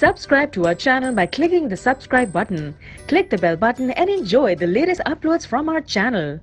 Subscribe to our channel by clicking the subscribe button. Click the bell button and enjoy the latest uploads from our channel.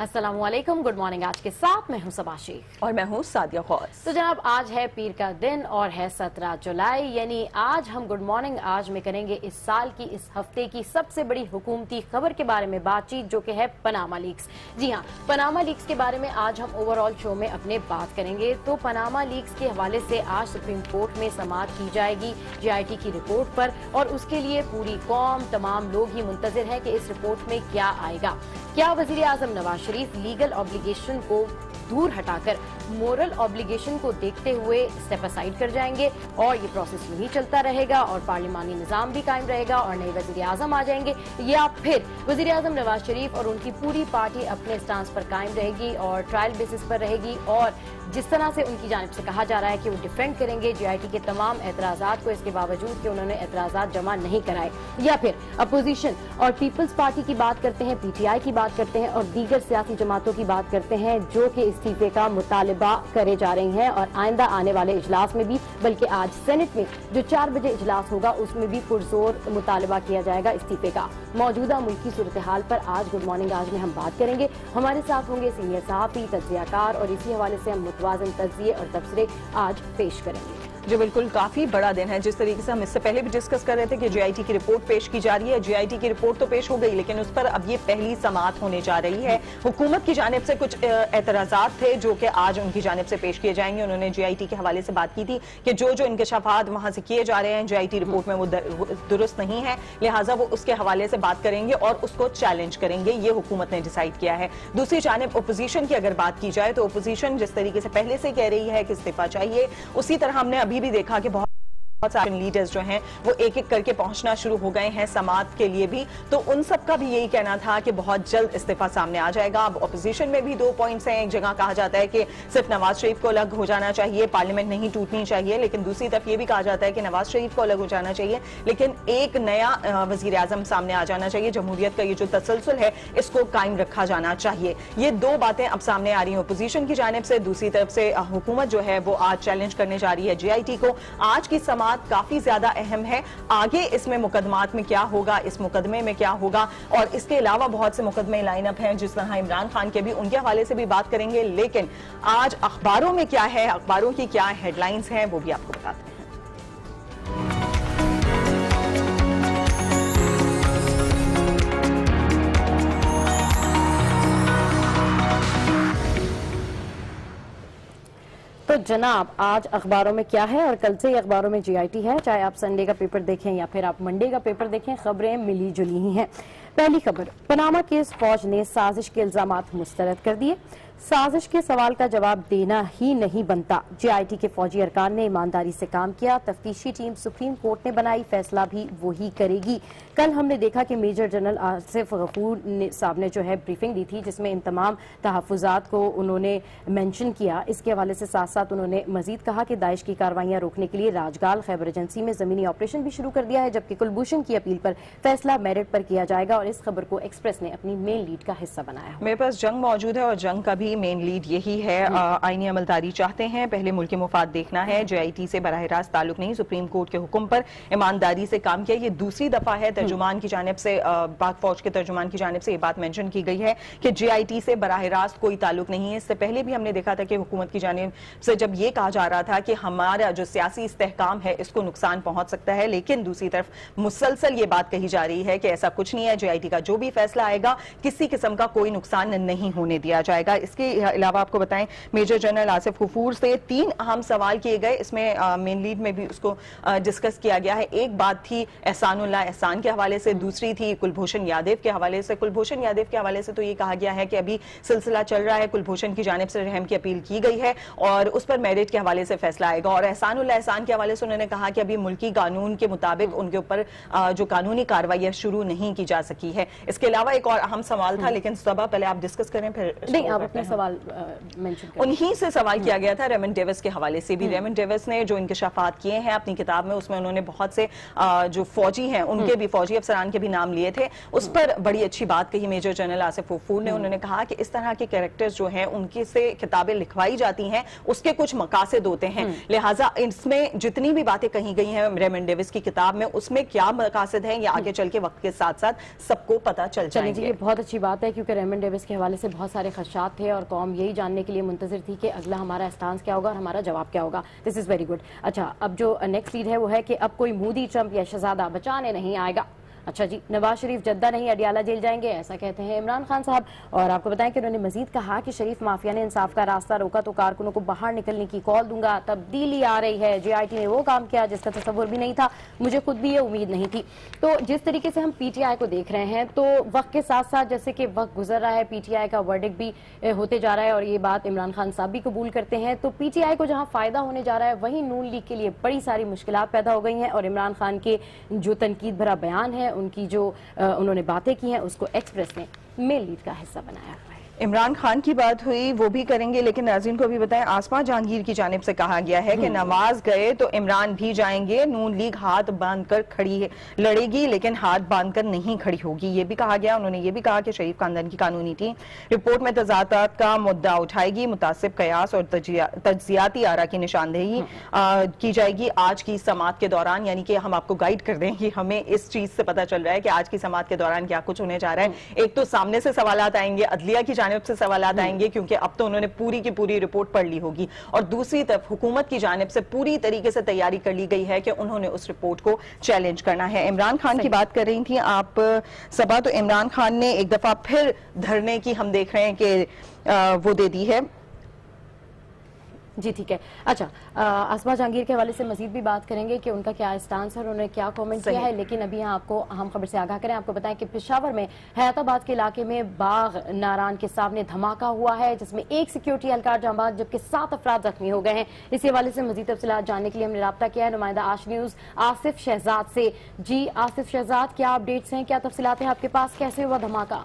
अस्सलामुअलैकुम, good morning. आज के साथ मैं हूं सबा शेख और मैं हूं सादिया खौस। तो जनाब, आज है पीर का दिन और है 17 जुलाई, यानी आज हम गुड मॉर्निंग आज में करेंगे इस साल की, इस हफ्ते की सबसे बड़ी हुकूमती खबर के बारे में बातचीत, जो कि है पनामा लीक्स। जी हाँ, पनामा लीक्स के बारे में आज हम ओवरऑल शो में अपने बात करेंगे। तो पनामा लीक्स के हवाले से आज सुप्रीम कोर्ट में समाअत की जाएगी JIT की रिपोर्ट पर, और उसके लिए पूरी कौम, तमाम लोग ही मुंतजिर हैं कि इस रिपोर्ट में क्या आएगा। क्या वजीर आजम नवाज शरीफ लीगल ऑब्लिगेशन को दूर हटाकर मोरल ऑब्लिगेशन को देखते हुए स्टेप असाइड कर जाएंगे और ये प्रोसेस यूं ही चलता रहेगा और पार्लिमानी निजाम भी कायम रहेगा और नए वजीर आजम आ जाएंगे, या फिर वजीर आजम नवाज शरीफ और उनकी पूरी पार्टी अपने स्टांस पर कायम रहेगी और ट्रायल बेसिस पर रहेगी, और जिस तरह से उनकी जानिब से कहा जा रहा है कि वो डिफेंड करेंगे JIT के तमाम एतराजात को, इसके बावजूद कि उन्होंने एतराजात जमा नहीं कराए। या फिर अपोजिशन और पीपल्स पार्टी की बात करते हैं, PTI की बात करते हैं और दीगर सियासी जमातों की बात करते हैं, जो कि इस्तीफे का मुतालबा करे जा रही हैं और आइंदा आने वाले इजलास में भी, बल्कि आज सेनेट में जो 4 बजे इजलास होगा उसमें भी पुरजोर मुतालबा किया जाएगा इस्तीफे का। मौजूदा मुल्की सूरत हाल पर आज गुड मॉर्निंग आज में हम बात करेंगे। हमारे साथ होंगे सीनियर सहाफी, तज्जियाकार, और इसी हवाले से हम मुतवाज़िन तज्जिये और तबसरे आज पेश करेंगे। जो बिल्कुल काफी बड़ा दिन है। जिस तरीके से हम इससे पहले भी डिस्कस कर रहे थे कि JIT की रिपोर्ट पेश की जा रही है, JIT की रिपोर्ट तो पेश हो गई, लेकिन उस पर अब ये पहली समाअत होने जा रही है। हुकूमत की जानिब से कुछ एतराजात थे जो कि आज उनकी जानिब से पेश किए जाएंगे। उन्होंने JIT के हवाले से बात की थी कि जो इंकशाफात वहां से किए जा रहे हैं JIT रिपोर्ट में वो दुरुस्त नहीं है, लिहाजा वो उसके हवाले से बात करेंगे और उसको चैलेंज करेंगे। ये हुकूमत ने डिसाइड किया है। दूसरी जानिब अपोजिशन की अगर बात की जाए तो अपोजिशन जिस तरीके से पहले से कह रही है कि इस्तीफा चाहिए, उसी तरह हमने अभी भी देखा कि बहुत सारे लीडर्स जो हैं वो एक एक करके पहुंचना शुरू हो गए हैं समाअत के लिए भी। तो उन सब का भी यही कहना था कि बहुत जल्द इस्तीफा सामने आ जाएगा। अब ऑपोजिशन में भी 2 पॉइंट्स हैं। एक जगह कहा जाता है कि सिर्फ नवाज शरीफ को अलग हो जाना चाहिए, पार्लियामेंट नहीं टूटनी चाहिए, लेकिन दूसरी तरफ ये भी कहा जाता है कि नवाज शरीफ को अलग हो जाना चाहिए, लेकिन एक नया वजीर आजम सामने आ जाना चाहिए। जमहूरियत का ये जो तसलसल है इसको कायम रखा जाना चाहिए। ये 2 बातें अब सामने आ रही हैं अपोजिशन की जानिब से। दूसरी तरफ से हुकूमत जो है वो आज चैलेंज करने जा रही है JIT को। आज की समाअत काफी ज्यादा अहम है। आगे इसमें मुकदमात में क्या होगा, इस मुकदमे में क्या होगा, और इसके अलावा बहुत से मुकदमे लाइनअप हैं, जिस तरह इमरान खान के भी, उनके हवाले से भी बात करेंगे। लेकिन आज अखबारों में क्या है, अखबारों की क्या हेडलाइंस हैं, वो भी आपको बताते हैं। तो जनाब, आज अखबारों में क्या है, और कल से ही अखबारों में JIT है, चाहे आप संडे का पेपर देखें या फिर आप मंडे का पेपर देखें, खबरें मिली जुली ही हैं। पहली खबर, पनामा केस, फौज ने साजिश के इल्जामात मुस्तरद कर दिए। साजिश के सवाल का जवाब देना ही नहीं बनता। JIT के फौजी अरकान ने ईमानदारी से काम किया। तफ्तीशी टीम सुप्रीम कोर्ट ने बनाई, फैसला भी वही करेगी। कल हमने देखा कि मेजर जनरल आसिफ गफूर साहब ने जो है ब्रीफिंग दी थी, जिसमें इन तमाम तहफ़्फ़ुज़ात को उन्होंने मेंशन किया। इसके हवाले से साथ साथ उन्होंने मजीद कहा कि दाइश की कार्रवाइयां रोकने के लिए राजगाल खैबर एजेंसी में जमीनी ऑपरेशन भी शुरू कर दिया है, जबकि कुलभूषण की अपील पर फैसला मेरिट पर किया जाएगा। और इस खबर को एक्सप्रेस ने अपनी मेन लीड का हिस्सा बनाया। मेरे पास जंग मौजूद है और जंग का भी मेन लीड यही है। आईनी अमलदारी चाहते हैं, पहले मुल्क के मुफाद देखना है। JIT से बराह रास्त ताल्लुक नहीं, सुप्रीम कोर्ट के हुक्म पर ईमानदारी से काम किया। ये दूसरी दफा है तर्जुमान की जानिब से, पाक फौज के तर्जुमान की जानिब से ये बात मेंशन की गई है कि JIT से बराह रास्त कोई ताल्लुक नहीं है। इससे पहले भी हमने देखा था कि हुकूमत की जानिब से जब ये कहा जा रहा था कि हमारा जो सियासी इस्तेहकाम है इसको नुकसान पहुंच सकता है, लेकिन दूसरी तरफ मुसलसल ये बात कही जा रही है कि ऐसा कुछ नहीं है। JIT का जो भी फैसला आएगा किसी किस्म का कोई नुकसान नहीं होने दिया जाएगा। इसके अलावा आपको बताएं, मेजर जनरल आसिफ गफूर से 3 अहम सवाल किए गए। इसमें मेन लीड में भी उसको डिस्कस किया गया है। एक बात थी एहसानुल्लाह एहसान के हवाले से, दूसरी थी कुलभूषण यादव के हवाले से। कुलभूषण यादव के हवाले से तो ये कहा गया है कि अभी सिलसिला चल रहा है, कुलभूषण की जानिब से रहम की अपील की गई है और उस पर मेरिट के हवाले से फैसला आएगा। और एहसानुल्लाह एहसान के हवाले से उन्होंने कहा कि अभी मुल्की कानून के मुताबिक उनके ऊपर जो कानूनी कार्रवाई शुरू नहीं की जा सकी है। इसके अलावा एक और अहम सवाल था, लेकिन सबा पहले आप डिस्कस करें फिर नहीं, आप अपने सवाल मेंशन कर उन्हीं से सवाल किया गया था रेमन डेविस के हवाले से भी। रेमन डेविस ने जो इंकशाफात किए हैं अपनी किताब में, उसमें उन्होंने बहुत से जो फौजी हैं उनके भी, फौजी अफसरान के भी नाम लिए थे। उस पर बड़ी अच्छी बात कही मेजर जनरल आसिफ गफूर ने। उन्होंने कहा कि इस तरह के कैरेक्टर्स जो हैं उनके से किताबें लिखवाई जाती हैं, उसके कुछ मकासद होते हैं, लिहाजा इसमें जितनी भी बातें कही गई हैं रेमन डेविस की किताब में, उसमें क्या मकासद हैं ये आगे चल के वक्त के साथ साथ सबको पता चल जाएंगे। ये बहुत अच्छी बात है क्योंकि रेमन डेविस के हवाले से बहुत सारे खदशात थे और कौम यही जानने के लिए मुंतजिर थी कि अगला हमारा स्टांस क्या होगा और हमारा जवाब क्या होगा। This is very good. अच्छा, अब जो नेक्स्ट लीड है वो है कि अब कोई मोदी, ट्रंप या शहजादा बचाने नहीं आएगा। अच्छा जी, नवाज शरीफ जद्दा नहीं अडियाला जेल जाएंगे, ऐसा कहते हैं इमरान खान साहब। और आपको बताएं कि उन्होंने मजीद कहा कि शरीफ माफिया ने इंसाफ का रास्ता रोका तो कारकुनों को बाहर निकलने की कॉल दूंगा। तब्दीली आ रही है, JIT ने वो काम किया जिसका तस्वुर भी नहीं था, मुझे खुद भी ये उम्मीद नहीं थी। तो जिस तरीके से हम PTI को देख रहे हैं तो वक्त के साथ साथ जैसे कि वक्त गुजर रहा है, PTI का वर्डिक्ट भी होते जा रहा है और ये बात इमरान खान साहब भी कबूल करते हैं। तो PTI को जहां फायदा होने जा रहा है वहीं नून लीग के लिए बड़ी सारी मुश्किलात पैदा हो गई हैं और इमरान खान के जो तनकीद भरा बयान है, उनकी जो उन्होंने बातें की हैं, उसको एक्सप्रेस ने मेल लीड का हिस्सा बनाया हुआ है। इमरान खान की बात हुई, वो भी करेंगे, लेकिन नाज़रीन को भी बताएं आसमा जहांगीर की जानिब से कहा गया है कि नवाज गए तो इमरान भी जाएंगे, नून लीग हाथ बांधकर खड़ी है, लड़ेगी लेकिन हाथ बांधकर नहीं खड़ी होगी, ये भी कहा गया। उन्होंने ये भी कहा कि शरीफ खानदान की कानूनी टीम रिपोर्ट में तजादात का मुद्दा उठाएगी, मुतासिब कयास और तज्जियाती आरा की निशानदेही की जाएगी आज की समात के दौरान। यानी कि हम आपको गाइड कर दें कि हमें इस चीज से पता चल रहा है कि आज की समात के दौरान क्या कुछ होने जा रहा है। एक तो सामने से सवालात आएंगे, अदलिया की जानिब से सवालात आएंगे क्योंकि अब तो उन्होंने पूरी की पूरी रिपोर्ट पढ़ ली होगी, और दूसरी तरफ हुकूमत की जानिब से पूरी तरीके से तैयारी कर ली गई है कि उन्होंने उस रिपोर्ट को चैलेंज करना है। इमरान खान की बात कर रही थी आप सबा, तो इमरान खान ने एक दफा फिर धरने की हम देख रहे हैं कि वो दे दी है। जी ठीक है। अच्छा, आसमा जहांगीर के हवाले से मजीद भी बात करेंगे कि उनका क्या स्टांस है और उन्होंने क्या कमेंट किया है, लेकिन अभी यहाँ आपको हम खबर से आगाह करें। आपको बताएं कि पेशावर में हयाताबाद के इलाके में बाग नारान के सामने धमाका हुआ है जिसमें एक सिक्योरिटी एहलकार जांबाज जबकि 7 अफराद जख्मी हो गए हैं। इसी हवाले से मजीद तफसीलात जानने के लिए हमने राब्ता किया है नुमाइंदा आश न्यूज आसिफ शहजाद से। जी आसिफ शहजाद, क्या अपडेट्स हैं, क्या तफसीलात हैं आपके पास, कैसे हुआ धमाका?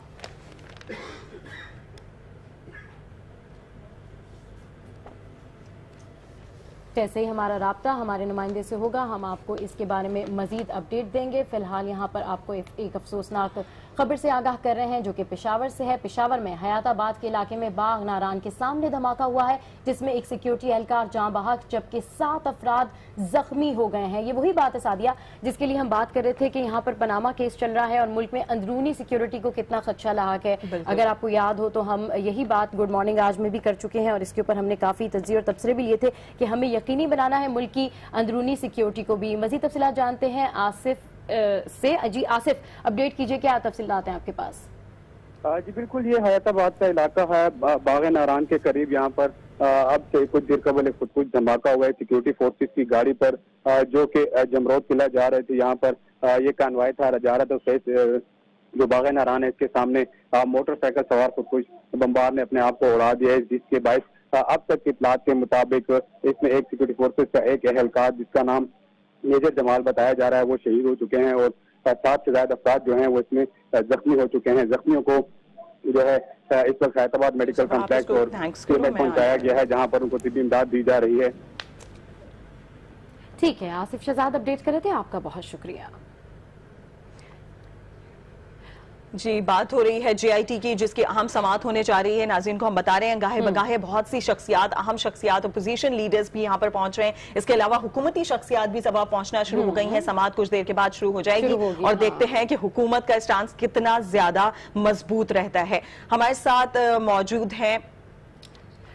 जैसे ही हमारा राब्ता हमारे नुमाइंदे से होगा हम आपको इसके बारे में मजीद अपडेट देंगे। फिलहाल यहाँ पर आपको एक अफसोसनाक खबर से आगाह कर रहे हैं जो कि पेशावर से है। पेशावर में हयाताबाद के इलाके में बाग नारान के सामने धमाका हुआ है जिसमें एक सिक्योरिटी एहलकार जाँ बहक जबकि 7 अफराद जख्मी हो गए हैं। ये वही बात है सादिया जिसके लिए हम बात कर रहे थे कि यहाँ पर पनामा केस चल रहा है और मुल्क में अंदरूनी सिक्योरिटी को कितना खदशा लाक है। अगर आपको याद हो तो हम यही बात गुड मॉर्निंग आज में भी कर चुके हैं और इसके ऊपर हमने काफी तज्जिए और तबसरे भी लिए थे कि हमें यकीनी बनाना है मुल्क की अंदरूनी सिक्योरिटी को भी। मजीद तफसीलात जानते हैं आसिफ से। जी आसिफ, अपडेट कीजिए, क्या तफसीलात हैं आपके पास? जी बिल्कुल, ये हयाताबाद का इलाका है, बाग नारान के करीब। यहाँ पर अब से कुछ देर कबल खुद कुछ धमाका हुआ है सिक्योरिटी फोर्सेस की गाड़ी पर जो कि जमरोद किला जा रहे थे। यहाँ पर ये कानवाई था जा रहा था, जो बाग नारान है इसके सामने मोटरसाइकिल सवार खुद कुछ बम्बार ने अपने आप को उड़ा दिया है, जिसके बायस अब तक की इत्तलात के मुताबिक इसमें एक सिक्योरिटी फोर्सेस का एक एहलकार जिसका नाम मेजर जमाल बताया जा रहा है वो शहीद हो चुके हैं और 7 से ज्यादा अफराद जो हैं वो इसमें जख्मी हो चुके हैं। जख्मियों को जो है इस वक्त हैदराबाद मेडिकल कॉम्प्लेक्स और में पहुंचाया गया है जहां पर उनको तिब्बी इमदाद दी जा रही है। ठीक है, आसिफ शहजाद अपडेट कर रहे थे, आपका बहुत शुक्रिया। जी, बात हो रही है JIT की जिसकी अहम समात होने जा रही है। नाज़रीन को हम बता रहे हैं गाहे बगाहे बहुत सी शख्सियात, अहम शख्सियात, अपोजिशन लीडर्स भी यहाँ पर पहुंच रहे हैं। इसके अलावा हुकूमती शख्सियात भी सभा पहुंचना शुरू हो गई हैं। समात कुछ देर के बाद शुरू हो जाएगी और देखते हैं कि हुकूमत का स्टांस कितना ज्यादा मजबूत रहता है। हमारे साथ मौजूद हैं,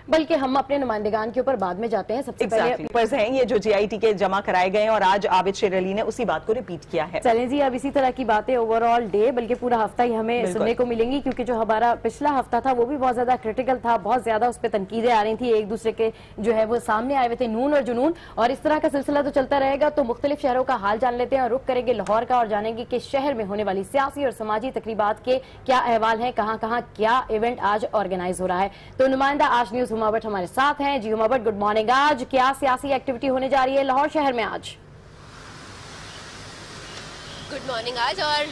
बल्कि हम अपने नुमाइंदगान के ऊपर बाद में जाते हैं। सबसे पहले पेपर्स हैं ये जो JIT के जमा कराए गए हैं और आज आबिद शेर अली ने उसी बात को रिपीट किया है। चलें जी, अब इसी तरह की बातें ओवरऑल डे बल्कि पूरा हफ्ता ही हमें सुनने को मिलेंगी क्योंकि जो हमारा पिछला हफ्ता था वो भी बहुत ज्यादा क्रिटिकल था। बहुत ज्यादा उस पर तनकीदें आ रही थी, एक दूसरे के जो है वो सामने आए हुए थे नून और जुनून, और इस तरह का सिलसिला तो चलता रहेगा। तो मुख्तलिफ शहरों का हाल जान लेते हैं और रुख करेंगे लाहौर का और जानेंगे कि शहर में होने वाली सियासी और समाजी तकरीबात के क्या अहवाल है, कहाँ कहाँ क्या इवेंट आज ऑर्गेनाइज हो रहा है। तो नुमाइंदा आज न्यूज हुमा भट्ट हमारे साथ हैं। जी हुमा भट्ट, गुड मॉर्निंग। आज क्या सियासी एक्टिविटी होने जा रही है लाहौर शहर में आज? गुड मॉर्निंग आज। और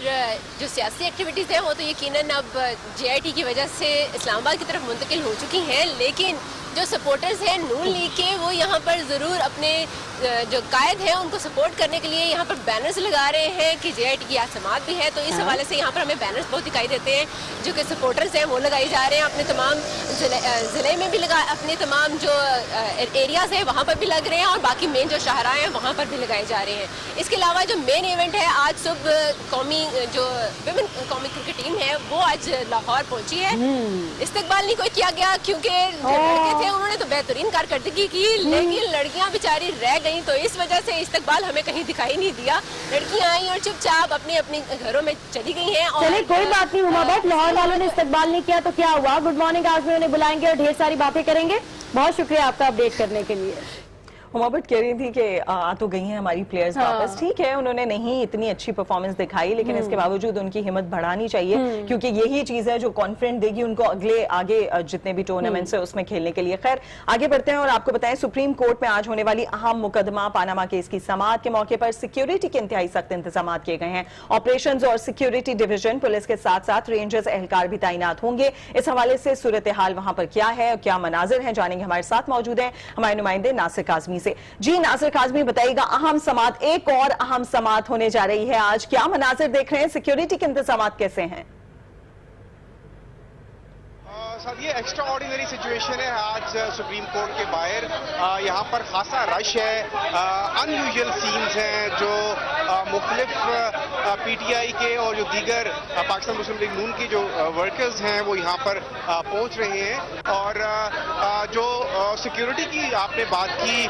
जो सियासी एक्टिविटीज़ हैं वो तो यकीनन अब JIT की वजह से इस्लामाबाद की तरफ मुंतकिल हो चुकी हैं, लेकिन जो सपोर्टर्स हैं नून लीग के वो यहाँ पर ज़रूर अपने जो कायद हैं उनको सपोर्ट करने के लिए यहाँ पर बैनर्स लगा रहे हैं कि JIT की आज समात भी है। तो इस हवाले से यहाँ पर हमें बैनर्स बहुत दिखाई देते हैं जो कि सपोर्टर्स हैं वो लगाए जा रहे हैं। अपने तमाम ज़िले में भी लगा, अपने तमाम जो एरियाज़ हैं वहाँ पर भी लग रहे हैं और बाकी मेन जो शाहराह हैं वहाँ पर भी लगाए जा रहे हैं। इसके अलावा जो मेन इवेंट है, आज सुबह कौमी जो विमेन कौमी क्रिकेट टीम है वो आज लाहौर पहुंची है। इस्तकबाल नहीं कोई किया गया क्योंकि लड़के थे उन्होंने तो बेहतरीन कारकर्दगी की, लेकिन लड़कियां बेचारी रह गई, तो इस वजह से इस्तकबाल हमें कहीं दिखाई नहीं दिया। लड़कियां आई और चुपचाप अपने अपने घरों में चली गई हैं। चलिए कोई बात नहीं हुमा बट, लाहौर वालों ने इस्तकबाल नहीं किया तो क्या हुआ। गुड मॉर्निंग आज में उन्हें बुलाएंगे और ढेर सारी बातें करेंगे। बहुत शुक्रिया आपका अपडेट करने के लिए। हुमा बट कह रही थी कि आ तो गई हैं हमारी प्लेयर्स वापस, ठीक है उन्होंने नहीं इतनी अच्छी परफॉर्मेंस दिखाई, लेकिन इसके बावजूद उनकी हिम्मत बढ़ानी चाहिए क्योंकि यही चीज है जो कॉन्फिडेंट देगी उनको अगले आगे जितने भी टूर्नामेंट्स है उसमें खेलने के लिए। खैर आगे बढ़ते हैं और आपको बताएं सुप्रीम कोर्ट में आज होने वाली अहम मुकदमा पानामा केस की समाअत के मौके पर सिक्योरिटी के इंतहाई सख्त इंतजाम किए गए हैं। ऑपरेशंस और सिक्योरिटी डिवीजन पुलिस के साथ साथ रेंजर्स एहलकार भी तैनात होंगे। इस हवाले से सूरत हाल वहां पर क्या है और क्या मनाजिर है जानेंगे। हमारे साथ मौजूद है हमारे नुमाइंदे नासिर काजमी से। जी नासिर काजमी बताइएगा, अहम समात, एक और अहम समात होने जा रही है आज, क्या मनाजिर देख रहे हैं, सिक्योरिटी के इंतजाम कैसे हैं? सर ये एक्स्ट्रा ऑर्डिनरी सिचुएशन है आज सुप्रीम कोर्ट के बाहर। यहाँ पर खासा रश है, अनयूजुअल सीन्स हैं जो मुख्तलिफ PTI के और जो दीगर पाकिस्तान मुस्लिम लीग नून के जो वर्कर्स हैं वो यहाँ पर पहुँच रहे हैं। और जो सिक्योरिटी की आपने बात की,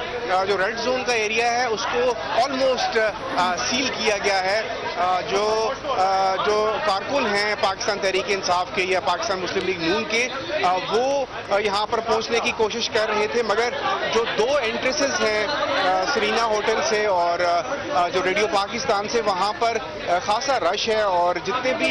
जो रेड जोन का एरिया है उसको ऑलमोस्ट सील किया गया है। जो कारकुन हैं पाकिस्तान तहरीक इंसाफ के या पाकिस्तान मुस्लिम लीग नून के वो यहाँ पर पहुँचने की कोशिश कर रहे थे, मगर जो दो एंट्रेंसेस हैं सरीना होटल से और जो रेडियो पाकिस्तान से, वहाँ पर खासा रश है और जितने भी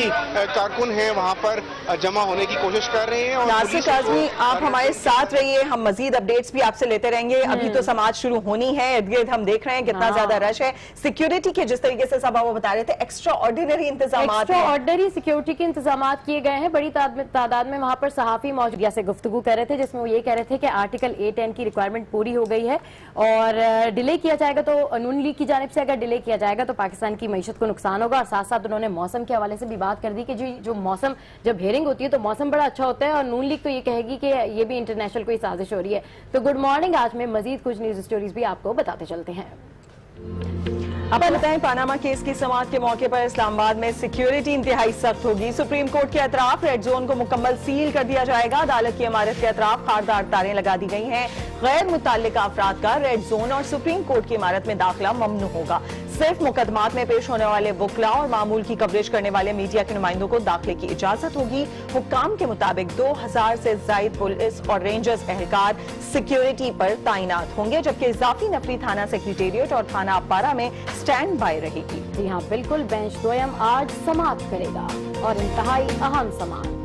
कारकुन हैं वहाँ पर जमा होने की कोशिश कर रहे हैं। नासिर काज़मी आप हमारे साथ रहिए, हम मजीद अपडेट्स भी आपसे लेते रहेंगे। अभी तो समाज शुरू होनी है, इर्द गिर्द हम देख रहे हैं कितना ज्यादा रश है। सिक्योरिटी के जिस तरीके से सब वो बता रहे थे एक्स्ट्रा ऑर्डिनरी इंतजाम, एक्स्ट्रा ऑर्डिनरी सिक्योरिटी के इंतजाम किए गए हैं। बड़ी तादाद में वहां पर सहाफी मौजूद से गुफ्तगू कर रहे थे जिसमें वो ये कह रहे थे कि आर्टिकल 810 की रिक्वायरमेंट पूरी हो गई है और डिले किया जाएगा तो नून लीग की जानिब से अगर डिले किया जाएगा तो पाकिस्तान की मईशत को नुकसान होगा। और साथ साथ उन्होंने मौसम के हवाले से भी बात कर दी कि जो मौसम जब हेयरिंग होती है तो मौसम बड़ा अच्छा होता है और नून लीग तो ये कहेगी कि ये भी इंटरनेशनल कोई साजिश हो रही है। तो गुड मॉर्निंग आज में मजीद कुछ न्यूज स्टोरीज भी आपको बताते चलते हैं। अब बताएं पानामा केस की समाअत के मौके पर इस्लामाबाद में सिक्योरिटी इंतहाई सख्त होगी। सुप्रीम कोर्ट के अतराफ रेड जोन को मुकम्मल सील कर दिया जाएगा। अदालत की इमारत के अतराफ खारदार तारें लगा दी गई हैं। गैर मुताल्लिका अफराद का रेड जोन और सुप्रीम कोर्ट की इमारत में दाखिला ममनू होगा। सिर्फ मुकदमात में पेश होने वाले वकला और मामूल की कवरेज करने वाले मीडिया के नुमाइंदों को दाखिले की इजाजत होगी। हुक्काम के मुताबिक 2000 से जायद पुलिस और रेंजर्स एहलकार सिक्योरिटी पर तैनात होंगे, जबकि इजाफी नफरी थाना सेक्रेटेरिएट और थाना अपारा में स्टैंड बाय रहेगी। जी हाँ बिल्कुल, बेंच दोयम आज समाअत करेगा और इंतहाई अहम समाअत।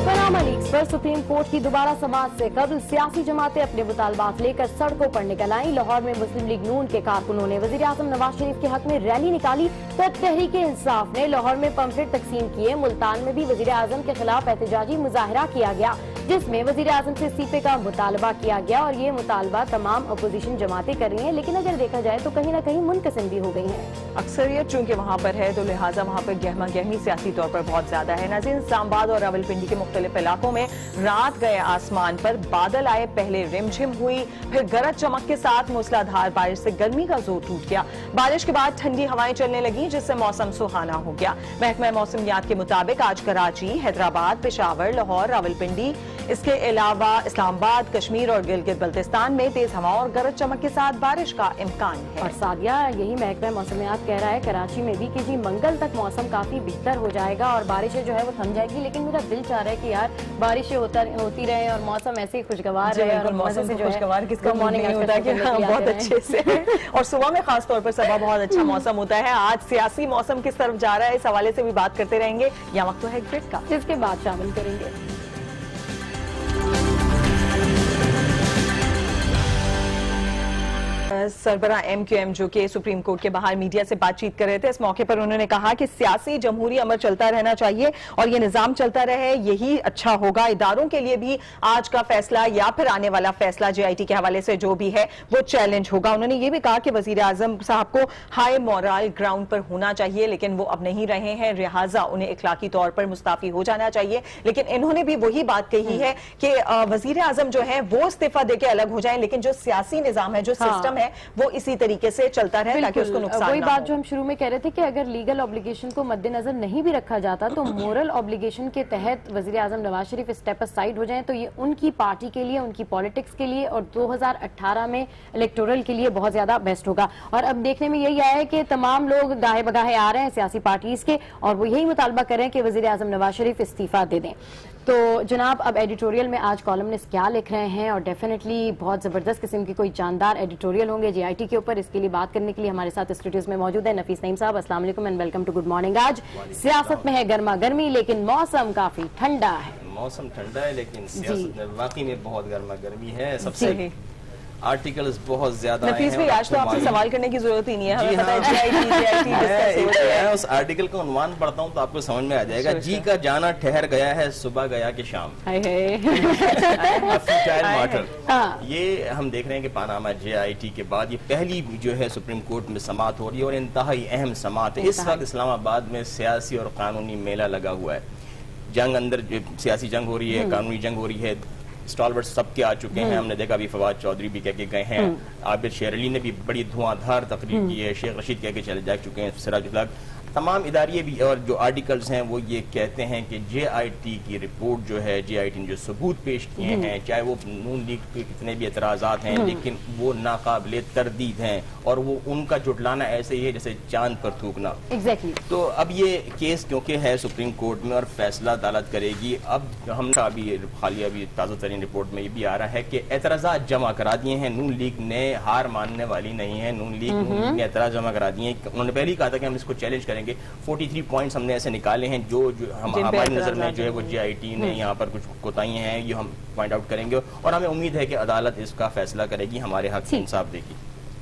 पनामा लीक्स पर सुप्रीम कोर्ट की दोबारा समाअत से कबल सियासी जमातें अपने मुतालबात लेकर सड़कों पर निकल आईं। लाहौर में मुस्लिम लीग नून के कारकुनों ने वजीर आजम नवाज शरीफ के हक में रैली निकाली तो तहरीक इंसाफ ने लाहौर में पंफलेट तकसीम किए। मुल्तान में भी वजीर आजम के खिलाफ एहतजाजी मुजाहिरा किया गया जिसमें वजीर आजम से इस्तीफे का मुतालबा किया गया और ये मुतालबा तमाम अपोजिशन जमातें कर रही हैं, लेकिन अगर देखा जाए तो कहीं न कहीं मुनकसिम भी हो गई हैं। अक्सरियत चूंकि वहाँ पर है तो लिहाजा वहाँ पर गहमा गहमी सियासी तौर पर बहुत ज्यादा है। नाज़रीन, इस्लामाबाद और रावलपिंडी के मुख्तलिफ इलाकों में रात गए आसमान पर बादल आए, पहले रिमझिम हुई, फिर गरज चमक के साथ मूसलाधार बारिश से गर्मी का जोर टूट गया। बारिश के बाद ठंडी हवाएं चलने लगी जिससे मौसम सुहाना हो गया। महकमा मौसमियात के मुताबिक आज कराची, हैदराबाद, पेशावर, लाहौर, रावलपिंडी, इसके अलावा इस्लामाबाद, कश्मीर और गिलगित बल्तिस्तान में तेज हवा और गरज चमक के साथ बारिश का इम्कान है। और सादिया, यही महकमा मौसमियात कह रहा है कराची में भी कि जी मंगल तक मौसम काफी बेहतर हो जाएगा और बारिशें जो है वो थम जाएगी। लेकिन मेरा दिल चाह रहा है कि यार बारिशें होती रहे और मौसम ऐसे ही खुशगवार रहे और मौसम से खुशगवार किसका मॉर्निंग नहीं होता कि बहुत अच्छे से और सुबह में खास तौर पर सुबह बहुत अच्छा मौसम होता है। आज सियासी मौसम किस तरफ जा रहा है इस हवाले से भी बात करते रहेंगे। यहाँ वक्त तो है ब्रेक का, जिसके बाद शामिल करेंगे। सरबरा MQM जो कि सुप्रीम कोर्ट के बाहर मीडिया से बातचीत कर रहे थे। इस मौके पर उन्होंने कहा कि सियासी जमहूरी अमल चलता रहना चाहिए और ये निजाम चलता रहे, यही अच्छा होगा। इदारों के लिए भी आज का फैसला या फिर आने वाला फैसला JIT के हवाले से जो भी है वो चैलेंज होगा। उन्होंने ये भी कहा कि वजीर आजम साहब को हाई मोरल ग्राउंड पर होना चाहिए, लेकिन वो अब नहीं रहे हैं, लिहाजा उन्हें इखलाकी तौर पर मुस्ताफी हो जाना चाहिए। लेकिन इन्होंने भी वही बात कही है कि वजीर आजम जो है वो इस्तीफा देके अलग हो जाए, लेकिन जो सियासी निजाम है, जो सिस्टम है, वो इसी तरीके से चलता रहे ताकि उसको नुकसान वही ना बात हो। जो हम शुरू में कह रहे थे कि अगर लीगल ऑब्लिगेशन को मद्देनजर नहीं भी रखा जाता तो मोरल ऑब्लिगेशन के तहत वजीर आजम नवाज शरीफ स्टेप असाइड हो जाए तो ये उनकी पार्टी के लिए, उनकी पॉलिटिक्स के लिए और 2018 में इलेक्टोरल के लिए बहुत ज्यादा बेस्ट होगा। और अब देखने में यही आया है कि तमाम लोग दाहे बगाहे आ रहे हैं सियासी पार्टीज के और वो यही मुतालबा कर रहे हैं कि वजीर आजम नवाज शरीफ इस्तीफा दे दें। तो जनाब, अब एडिटोरियल में आज कॉलमनिस्ट क्या लिख रहे हैं और डेफिनेटली बहुत जबरदस्त किस्म की कोई जानदार एडिटोरियल होंगे JIT के ऊपर। इसके लिए बात करने के लिए हमारे साथ स्टूडियोज में मौजूद है नफीस नईम साहब। अस्सलाम वालेकुम and welcome to good morning. आज सियासत में है गर्मा गर्मी, लेकिन मौसम काफी ठंडा है। मौसम ठंडा है लेकिन सियासत में वाकई में बहुत गर्मा गर्मी है। सबसे आर्टिकल्स बहुत ज्यादा नफीस भाई, आज तो आपसे सवाल करने की जरूरत ही नहीं है, हमें पता है JIT मैं उस आर्टिकल का उन्वान पढ़ता हूँ तो आपको समझ में आ जाएगा। जी का जाना ठहर गया है, सुबह गया कि शाम। ये हम देख रहे हैं कि पानामा JIT के बाद ये पहली जो है सुप्रीम कोर्ट में समाअत हो रही है और इंतहाई अहम समाअत है। इस वक्त इस्लामाबाद में सियासी और कानूनी मेला लगा हुआ है। जंग अंदर सियासी जंग हो रही है, कानूनी जंग हो रही है। स्टॉलवर्ड सबके आ चुके हैं। हमने देखा अभी फवाद चौधरी भी कह के गए हैं, आबिद शेर अली ने भी बड़ी धुआंधार तकरीर की है, शेख रशीद कह के चले जा चुके हैं, सिराजुल हक, तमाम इदारे भी। और जो आर्टिकल्स हैं वो ये कहते हैं कि JIT की रिपोर्ट जो है, JIT ने जो सबूत पेश किए हैं, चाहे वो नून लीग के कितने भी एतराज़ात हैं, लेकिन वो नाकाबिले तरदीद हैं और वो उनका जुटलाना ऐसे ही है जैसे चांद पर थूकना। एग्जैक्टली। तो अब ये केस क्योंकि है सुप्रीम कोर्ट में और फैसला अदालत करेगी। अब हम अभी हालिया भी ताज़ा तरीन रिपोर्ट में ये भी आ रहा है कि एतराज़ात जमा करा दिए हैं। नून लीग ने हार मानने वाली नहीं है। नून लीग ने एतराज़ जमा करा दिए हैं। उन्होंने पहले ही कहा था कि हम इसको चैलेंज करेंगे। 43 पॉइंट्स हमने ऐसे निकाले हैं जो हमारी नजर में जो है वो JIT ने यहाँ पर कुछ कोताहियां हैं, ये हम पॉइंट आउट करेंगे और हमें उम्मीद है कि अदालत इसका फैसला करेगी, हमारे हक से इंसाफ देगी।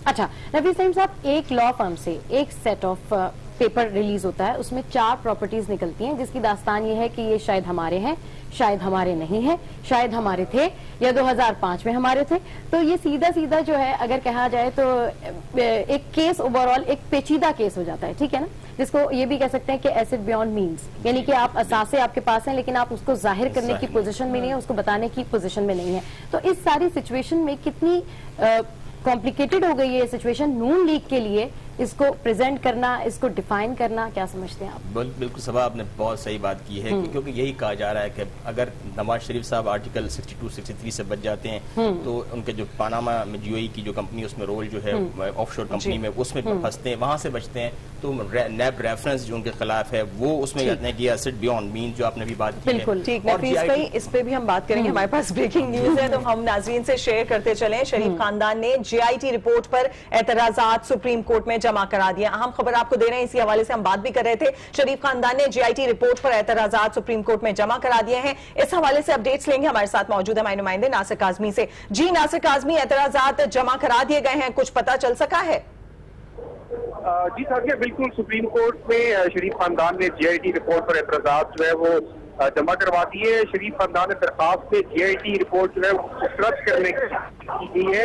अच्छा नफीस नईम साहब, एक लॉ फर्म से एक सेट ऑफ पेपर रिलीज होता है, उसमें 4 प्रॉपर्टीज निकलती हैं जिसकी दास्तान ये है कि ये शायद हमारे हैं, शायद हमारे नहीं है, शायद हमारे थे या 2005 में हमारे थे। तो ये सीधा सीधा जो है अगर कहा जाए तो एक केस ओवरऑल एक पेचीदा केस हो जाता है, ठीक है ना, जिसको ये भी कह सकते हैं कि एसिड बियॉन्ड मीन्स, यानी कि आप असासे आपके पास हैं लेकिन आप उसको जाहिर करने की पोजीशन में नहीं है, उसको बताने की पोजीशन में नहीं है। तो इस सारी सिचुएशन में कितनी कॉम्प्लिकेटेड हो गई है सिचुएशन नून लीग के लिए, इसको प्रेजेंट करना, इसको डिफाइन करना, क्या समझते हैं आप? बिल्कुल सबा, आपने बहुत सही बात की है क्योंकि यही कहा जा रहा है कि अगर नवाज शरीफ साहब आर्टिकल 62-63 से बच जाते हैं तो उनके जो पानामा में GOE की जो कंपनी उसमें रोल जो है ऑफशोर कंपनी में उसमें फंसते हैं, वहां से बचते हैं। तो नैब रेफरेंस जो उनके खिलाफ है वो उसमें कहते हैं कि एसिड बियॉन्ड मीन, जो आपने भी बात की बिल्कुल ठीक है। इस पे भी हम बात करेंगे, हमारे पास ब्रेकिंग न्यूज है तो हम नाज़रीन से शेयर करते चलें। शरीफ खानदान ने JIT रिपोर्ट पर एतराजात सुप्रीम कोर्ट में जमा करा दिया। अहम खबर आपको दे रहे हैं, इसी हवाले से हम बात भी कर रहे थे। शरीफ खानदान ने JIT रिपोर्ट पर एतराजात सुप्रीम कोर्ट में जमा करा दिए हैं। इस हवाले से अपडेट्स लेंगे, हमारे साथ मौजूद है हमारे नुमाइंदे नासिर काज़मी से। जी नासिर काज़मी, एतराजात जमा करा दिए गए हैं, कुछ पता चल सका है? जी साथिया, बिल्कुल सुप्रीम कोर्ट में शरीफ खानदान ने JIT रिपोर्ट पर एतराजात जो है वो जमा करवा दिए। शरीफ खानदान ने दरखास्त में JIT रिपोर्ट जो है वो रद्द करने की गई है।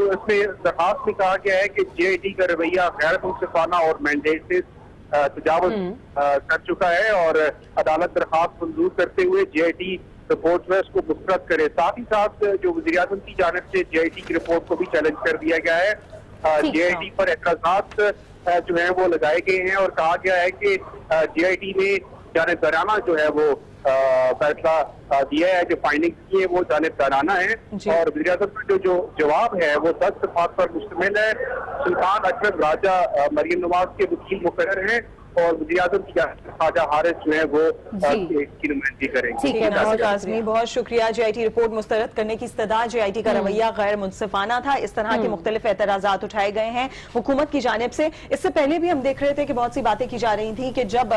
उसमें दरखास्त में कहा गया है कि JIT का रवैया गैर मुंसिफाना और मैंडेट से तजावुज कर चुका है और अदालत दरखास्त मंजूर करते हुए JIT रिपोर्ट में उसको मुस्तरद करे। साथ ही साथ जो वज़ीर आज़म की जानिब से JIT की रिपोर्ट को भी चैलेंज कर दिया गया है। JIT पर एतराज़ात जो है वो लगाए गए हैं और कहा गया है कि JIT ने जानिबदाराना जो है वो फैसला दिया है, जो फाइंडिंग्स किए वो जानिबदाराना है और वज़ीर आज़म का जो जवाब है वो 10 दफात पर मुश्तमिल है। सुल्तान अकरम राजा मरियम नवाज के वकील मुकर्रर हैं और वज़ीर आज़म ख्वाजा हारिस जो है वो की नुमाइंदगी करेंगे। ठीक है नाज़िर काज़मी, बहुत शुक्रिया। JIT रिपोर्ट मुस्तरद करने की इस्तदा, JIT का रवैया गैर मुनसिफाना था, इस तरह के मुख्तलिफ एतराज़ात उठाए गए हैं हुकूमत की जानिब से। इससे पहले भी हम देख रहे थे कि बहुत सी बातें की जा रही थी कि जब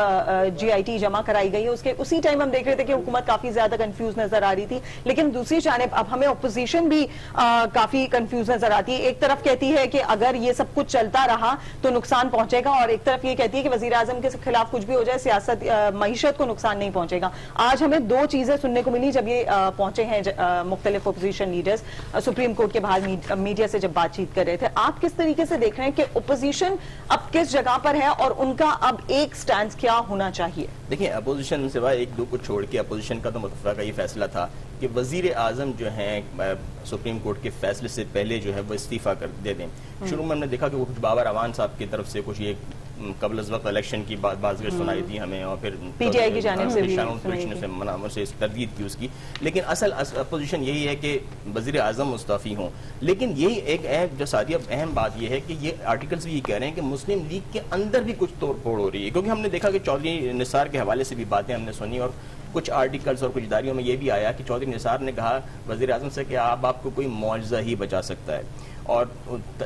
JIT जमा कराई गई है उसके उसी टाइम हम देख रहे थे कि हुकूमत काफी ज्यादा कंफ्यूज नजर आ रही थी, लेकिन दूसरी जानिब अब हमें अपोजिशन भी काफी कंफ्यूज नजर आती है। एक तरफ कहती है कि अगर ये सब कुछ चलता रहा तो नुकसान पहुंचेगा, और एक तरफ ये कहती है कि वज़ीर आज़म के खिलाफ कुछ भी हो जाए सियासत मईशत को नुकसान नहीं पहुंचेगा। आज हमें दो चीजें सुनने को मिली जब ये पहुंचे हैं मुख्तलिफ अपोजिशन लीडर्स सुप्रीम कोर्ट के बाहर मीडिया से जब बातचीत कर रहे थे। आप किस तरीके से देख रहे हैं कि अपोजिशन अब किस जगह पर है और उनका अब एक स्टैंड क्या होना चाहिए? देखिए, अपोजिशन सिवाय एक दो को छोड़ के अपोजिशन का तो मुतफ़क़ा का ये फैसला था कि वज़ीर आज़म जो हैं सुप्रीम कोर्ट के फैसले से पहले जो है वो इस्तीफा कर दे दें। शुरू में हमने देखा कि वो कुछ बाबर अवान साहब की तरफ से कुछ ये कबल वक्त इलेक्शन की बात सुनाई थी हमें, और फिर PTI की जानिब से भी से तरदीद की उसकी। लेकिन असल अपोजिशन यही है कि वज़ीर आज़म मुस्तफ़ी हों। लेकिन यही एक अहम जो साथी अहम बात यह है कि ये आर्टिकल्स भी ये कह रहे हैं कि मुस्लिम लीग के अंदर भी कुछ तोड़ फोड़ हो रही है, क्योंकि हमने देखा कि चौधरी निसार के हवाले से भी बातें हमने सुनी, और कुछ आर्टिकल्स और कुछ इदारियों में ये भी आया कि चौधरी निसार ने कहा वज़ीर आज़म से कि आपको कोई मुआवजा ही बचा सकता है। और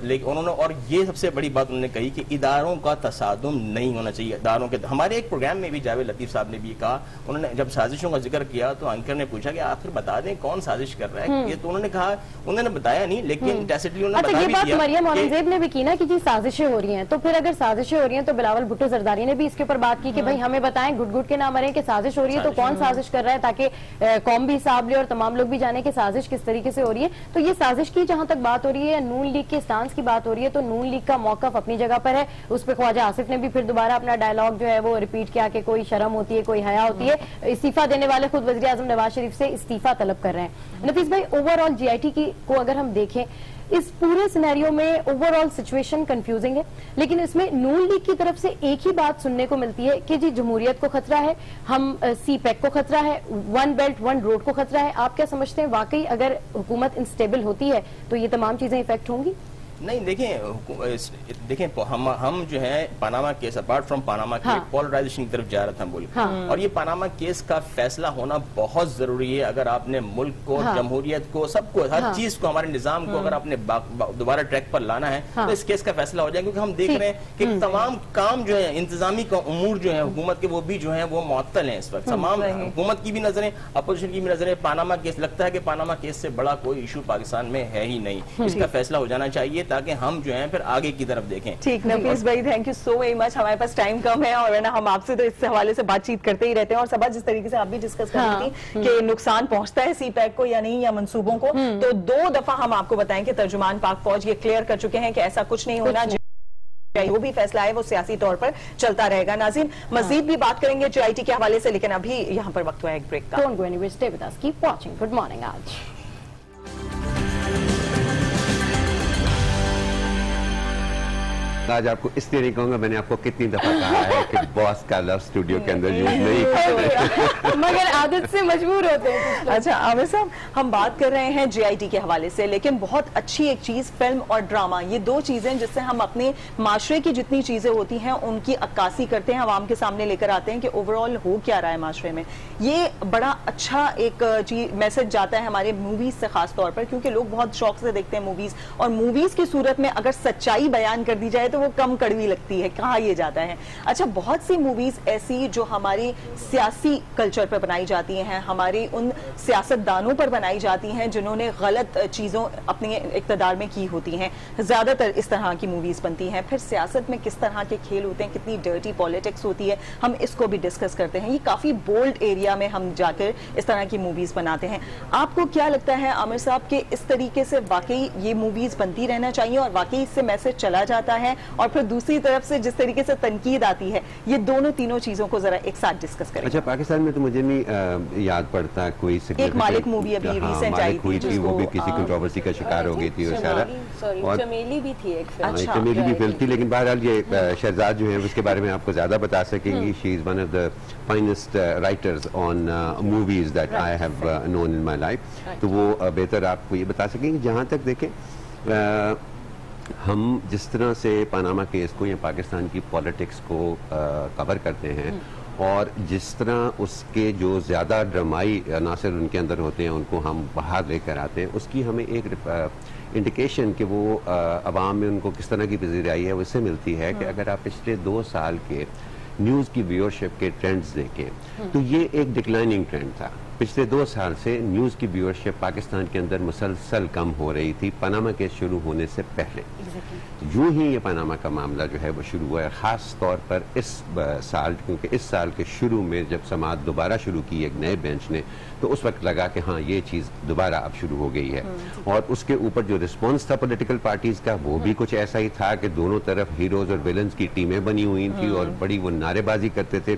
लेकिन उन्होंने और ये सबसे बड़ी बात उन्होंने कही कि इदारों का तसादुम नहीं होना चाहिए। इदारों के हमारे एक प्रोग्राम में भी जावेद लतीफ़ साहब ने भी कहा, उन्होंने जब साजिशों का जिक्र किया तो एंकर ने पूछा कि आखिर बता दें कौन साजिश कर रहा है। ये तो उन्होंने कहा, उन्होंने बताया नहीं, लेकिन टैसिटली उन्होंने बता भी दिया। मरियम औरंगजेब ने भी की ना कि जी साजिशें हो रही हैं, तो फिर अगर साजिशें हो रही हैं तो बिलावल भुट्टो जरदारी ने भी इसके ऊपर बात की कि भाई हमें बताएं गुट गुट के ना मरें कि साजिश हो रही है तो कौन साजिश कर रहा है, ताकि कौम भी हिसाब ले और तमाम लोग भी जाने कि साजिश किस तरीके से हो रही है। तो ये साजिश की जहां तक बात हो रही है, नून लीग के की बात हो रही है, तो नून लीग का मौकफ अपनी जगह पर है। उस पर ख्वाजा आसिफ ने भी फिर दोबारा अपना डायलॉग जो है वो रिपीट किया कि कोई शर्म होती है, कोई हया होती है। इस्तीफा देने वाले खुद वज़ीर आज़म नवाज शरीफ से इस्तीफा तलब कर रहे हैं। नफीस भाई, ओवरऑल JIT को अगर हम देखें, इस पूरे सिनेरियो में ओवरऑल सिचुएशन कंफ्यूजिंग है, लेकिन इसमें नून लीग की तरफ से एक ही बात सुनने को मिलती है कि जी जमहूरियत को खतरा है, हम CPEC को खतरा है, वन बेल्ट वन रोड को खतरा है। आप क्या समझते हैं, वाकई अगर हुकूमत इंस्टेबल होती है तो ये तमाम चीजें इफेक्ट होंगी? नहीं, देखें हम जो है Panama case, apart from Panama case, polarization की तरफ जा रहा था मुल्क, और ये पनामा केस का फैसला होना बहुत जरूरी है। अगर आपने मुल्क को, जमहूरियत को, सबको, हर चीज को, हमारे निजाम को अगर आपने दोबारा ट्रैक पर लाना है तो इस केस का फैसला हो जाए, क्योंकि हम देख रहे हैं कि तमाम काम जो है, इंतजामी का उमूर जो है हुकूमत के, वो भी जो है वो मुअत्तल है इस वक्त। तमाम हुकूमत की भी नजरें, अपोजिशन की भी नजरें पनामा केस, लगता है कि पनामा केस से बड़ा कोई इशू पाकिस्तान में है ही नहीं। इसका फैसला हो जाना चाहिए ताकि हम जो है फिर आगे की तरफ देखें। ठीक, नफीस भाई, thank you so very much. हमारे पास टाइम कम है और ना हम आपसे तो इस हवाले से बातचीत करते ही रहते हैं, और सबा जिस तरीके से आप भी डिस्कस कर रही थी कि नुकसान पहुंचता है CPEC को या नहीं, या मंसूबों को, तो 2 दफा हम आपको बताएं कि तर्जुमान पाक फौज ये क्लियर कर चुके हैं कि ऐसा कुछ नहीं होना। जो भी फैसला है वो सियासी तौर पर चलता रहेगा। नाज़रीन, मजीद भी बात करेंगे JIT के हवाले से, लेकिन अभी यहाँ पर वक्त हुआ है एक ब्रेक का। Don't go anywhere, stay with us, keep watching Good Morning आज। आज आपको इसलिए नहीं कहूंगा, मैंने आपको कितनी दफा कहा है कि बॉस का लफ्ज स्टूडियो के अंदर यूज नहीं करते, मगर आदत से मजबूर होते हैं। अच्छा आमिर साहब, हम बात कर रहे हैं JIT के हवाले से, लेकिन बहुत अच्छी एक चीज फिल्म और ड्रामा, ये 2 चीजें जिससे हम अपने माशरे की जितनी चीजें होती हैं उनकी अक्कासी करते हैं, आवाम के सामने लेकर आते हैं कि ओवरऑल हो क्या रहा है माशरे में। ये बड़ा अच्छा एक मैसेज जाता है हमारे मूवीज से खास तौर पर, क्योंकि लोग बहुत शौक से देखते हैं मूवीज, और मूवीज की सूरत में अगर सच्चाई बयान कर दी जाए तो वो कम कड़वी लगती है, कहा यह जाता है। अच्छा, बहुत सी मूवीज ऐसी जो हमारी सियासी कल्चर पर बनाई जाती हैं, हमारी उन सियासतदानों पर बनाई जाती हैं जिन्होंने गलत चीजों अपने इक़्तिदार में की होती हैं, ज्यादातर इस तरह की मूवीज बनती हैं। फिर सियासत में किस तरह के खेल होते हैं, कितनी डर्टी पॉलिटिक्स होती है, हम इसको भी डिस्कस करते हैं। ये काफी बोल्ड एरिया में हम जाकर इस तरह की मूवीज बनाते हैं। आपको क्या लगता है आमिर साहब कि इस तरीके से वाकई ये मूवीज बनती रहना चाहिए और वाकई इससे मैसेज चला जाता है, और फिर दूसरी तरफ से जिस तरीके से तनकीद आती है, ये दोनों तीनों चीजों को जरा एक साथ डिस्कस करें। अच्छा, पाकिस्तान में तो मुझे नहीं याद पड़ता कोई एक मालिक मूवी अभी रिसेंट आई थी, वो भी किसी कंट्रोवर्सी का शिकार हो गई थी, और चमेली भी थी एक फिल्म। अच्छा, चमेली भी फिल्म थी, लेकिन बहरहाल ये शहजाद जो है उसके बारे में आपको ज्यादा बता सकेंगी। She is one of the finest writers on movies that I have known in my life, तो वो बेहतर आपको ये बता सकेंगे। जहाँ तक देखें हम जिस तरह से पनामा केस को या पाकिस्तान की पॉलिटिक्स को कवर करते हैं और जिस तरह उसके जो ज़्यादा ड्रामाई अनासर उनके अंदर होते हैं उनको हम बाहर लेकर आते हैं, उसकी हमें एक इंडिकेशन कि वो अवाम में उनको किस तरह की पजीराई है, उससे मिलती है कि अगर आप पिछले 2 साल के न्यूज़ की व्यूअरशिप के ट्रेंड्स देखें तो ये एक डिक्लाइनिंग ट्रेंड था। पिछले 2 साल से न्यूज़ की व्यूअरशिप पाकिस्तान के अंदर मुसलसल कम हो रही थी पनामा केस शुरू होने से पहले। यूं ही ये पनामा का मामला जो है वो शुरू हुआ है, ख़ास तौर पर इस साल, क्योंकि इस साल के शुरू में जब समाअत दोबारा शुरू की एक नए बेंच ने, तो उस वक्त लगा कि हाँ ये चीज़ दोबारा अब शुरू हो गई है। और उसके ऊपर जो रिस्पॉन्स था पॉलिटिकल पार्टीज़ का वो भी कुछ ऐसा ही था कि दोनों तरफ हीरोज़ और विलन्स की टीमें बनी हुई थी और बड़ी वो नारेबाजी करते थे,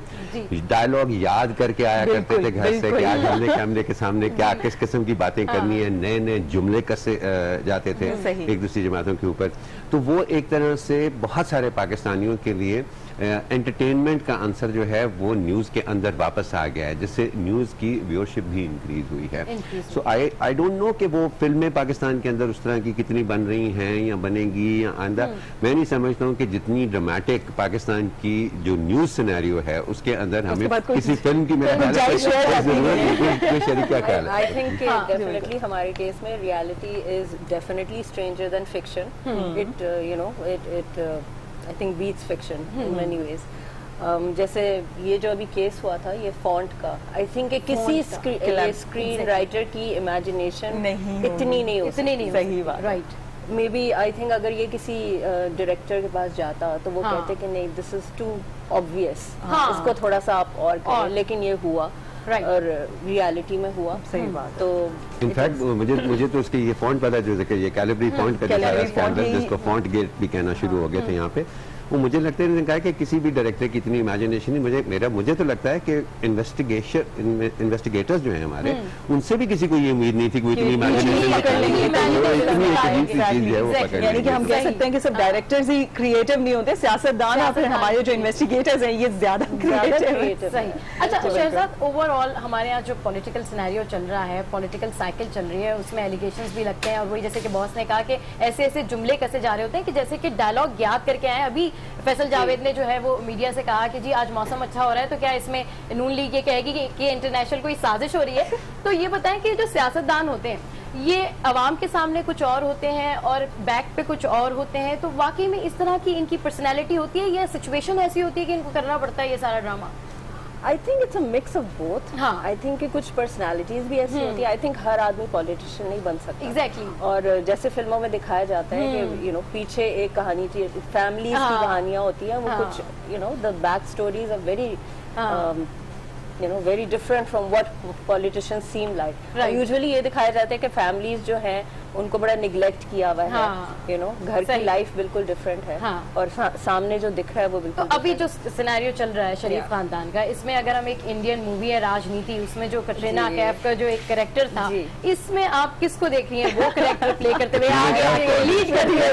डायलॉग याद करके आया करते थे घर से कि आज हमने कैमरे के सामने क्या किस किस्म की बातें करनी है, नए नए जुमले कसे जाते थे एक दूसरी जमातों के ऊपर। तो वो एक तरह से बहुत सारे पाकिस्तानियों के लिए एंटरटेनमेंट का आंसर जो है वो न्यूज़ के अंदर वापस आ गया है, जिससे न्यूज़ की व्यूअरशिप भी इंक्रीज हुई है। सो आई डोंट नो कि वो फिल्में पाकिस्तान के अंदर उस तरह की कितनी बन रही हैं या बनेगी या आंदा। मैं नहीं समझता हूँ कि जितनी ड्रामेटिक पाकिस्तान की जो न्यूज़ सिनेरियो है उसके अंदर हमें किसी फिल्म की मेरा क्या ख्याल है? आई थिंक डेफिनेटली हमारे केस में reality is definitely stranger than fiction. It you know it I think beats fiction in many ways. जैसे ये जो अभी केस हुआ था ये फॉन्ट का, आई थिंक किसी स्क्रीन राइटर की इमेजिनेशन इतनी नहीं हो सकती। सही बात, right. Maybe I think अगर ये किसी डायरेक्टर के पास जाता तो वो कहते कि नहीं दिस इज टू ऑब्वियस, इसको थोड़ा सा आप और करें, लेकिन ये हुआ और रियलिटी में हुआ। सही बात। तो इनफैक्ट मुझे तो उसकी ये फॉन्ट पता है, जो ये कैलिब्री फॉन्ट का जो सारा स्टैंडर्ड जिसको फॉन्ट गेट भी कहना शुरू हो गए थे यहाँ पे, वो मुझे लगता है कहा कि किसी भी डायरेक्टर की इतनी इमेजिनेशन नहीं। मुझे तो लगता है कि इन्वेस्टिगेटर्स जो हैं हमारे, उनसे भी किसी को ये उम्मीद नहीं थी कि इतनी इमेजिनेशन, यानी कि हम कह सकते हैं कि सिर्फ डायरेक्टर्स ही क्रिएटिव नहीं होते, सियासतदान और फिर हमारे जो इन्वेस्टिगेटर्स हैं ये ज्यादा क्रिएटिव। सही। अच्छा शहजाद, ओवरऑल हमारे यहाँ जो पॉलिटिकल सिनेरियो चल रहा है, पॉलिटिकल साइकिल चल रही है, उसमें एलिगेशंस भी लगते हैं और वही जैसे कि बॉस ने कहा कि ऐसे ऐसे जुमले कसे जा रहे होते हैं कि जैसे कि डायलॉग याद करके आए। अभी फैसल जावेद ने जो है वो मीडिया से कहा कि जी आज मौसम अच्छा हो रहा है, तो क्या इसमें नून लीग ये कहेगी कि इंटरनेशनल कोई साजिश हो रही है? तो ये बताएं कि जो सियासतदान होते हैं ये अवाम के सामने कुछ और होते हैं और बैक पे कुछ और होते हैं, तो वाकई में इस तरह की इनकी पर्सनैलिटी होती है या सिचुएशन ऐसी होती है कि इनको करना पड़ता है ये सारा drama? I think it's a mix of both. I think कि कुछ पर्सनालिटीज भी ऐसी होती है। आई थिंक हर आदमी पॉलिटिशियन नहीं बन सकता। एग्जैक्टली। और जैसे फिल्मों में दिखाया जाता है कि यू नो पीछे एक कहानी, फैमिलीज की कहानियां होती हैं, वो कुछ you know the back stories are very you know very different from what politicians seem like. Usually ये दिखाया जाता है कि फैमिलीज जो हैं उनको बड़ा निगलेक्ट किया हुआ है, यू नो घर की लाइफ बिल्कुल डिफरेंट है और सामने जो दिख रहा है वो बिल्कुल। तो अभी जो सिनेरियो चल रहा है शरीफ खानदान का, इसमें अगर हम एक इंडियन मूवी है राजनीति, उसमें जो कटरीना कैफ का जो एक कैरेक्टर था, इसमें आप किसको देख रही हैं वो कैरेक्टर प्ले करते हुए? आगे लीड कर रही है,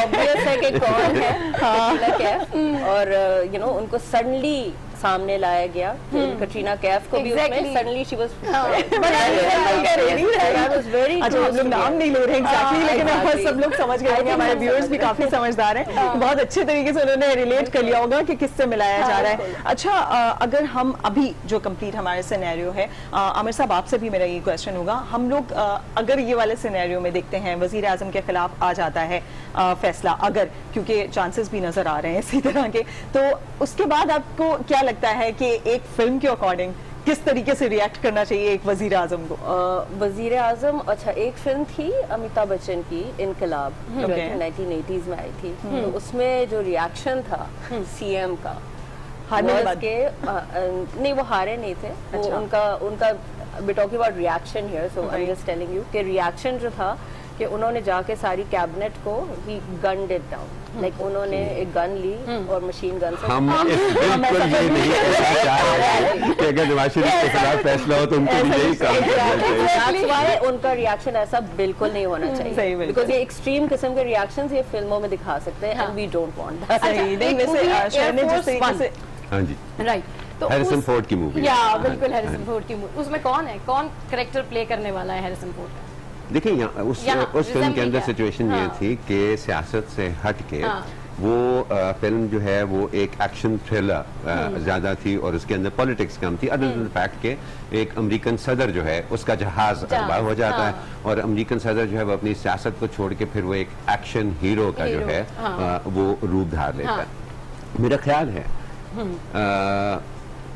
ऑब्वियस है कि कौन है कटरीना कैफ, और यू नो उनको सडनली सामने लाया गया। कटरीना कैफ को भी उसमें सडनली शी वाज वेरी, अच्छा हम लोग नाम नहीं ले रहे एग्जैक्टली, लेकिन सब लोग समझ गए होंगे, हमारे व्यूअर्स भी काफी समझदार हैं, बहुत अच्छे तरीके से उन्होंने रिलेट कर लिया होगा कि किससे मिलाया जा रहा है। अच्छा अगर हम अभी जो कंप्लीट हमारे सिनेरियो है, आमिर साहब आपसे भी मेरा ये क्वेश्चन होगा, हम लोग अगर ये वाले सिनेरियो में देखते हैं वजीर आजम के खिलाफ आ जाता है फैसला, अगर क्योंकि चांसेस भी नजर आ रहे हैं इसी तरह के, तो उसके बाद आपको क्या लगता है कि एक फिल्म के अकॉर्डिंग किस तरीके से रिएक्ट करना चाहिए एक वजीर आजम को? वजीर आजम, अच्छा एक फिल्म थी अमिताभ बच्चन की इनकलाब, जो 1980s में आई थी, तो उसमें जो रिएक्शन था सीएम का, के नहीं वो हारे नहीं थे, वो उनका we talking about reaction here, so I am just telling you कि रिएक्शन जो था कि उन्होंने जाके सारी कैबिनेट को ही गन डिड डाउन, लाइक उन्होंने एक गन ली और मशीन गन से हम बिल्कुल ये नहीं कि अगर नवाज शरीफ के खिलाफ फैसला हो तो उनको यही काम करना चाहिए। उनका रिएक्शन ऐसा बिल्कुल नहीं होना चाहिए, बिकॉज ये एक्सट्रीम किस्म के रिएक्शंस ये फिल्मों में दिखा सकते हैं, and we don't want that. हाँ जी, राइट। तो हैरिसन फोर्ड की मूवी, या बिल्कुल हैरिसन फोर्ड की मूवी, उसमें कौन है, कौन कैरेक्टर प्ले करने वाला है हैरिसन फोर्ड का? देखिए उस फिल्म के अंदर सिचुएशन ये थी कि सियासत से हट के वो फिल्म जो है वो एक एक्शन थ्रिलर ज्यादा थी और उसके अंदर पॉलिटिक्स कम थी, अदर देन द फैक्ट के एक अमेरिकन सदर जो है उसका जहाज तबाह हो जाता है और अमेरिकन सदर जो है वो अपनी सियासत को छोड़ के फिर वो एक एक्शन हीरो का जो है वो रूप धार लेता है। मेरा ख्याल है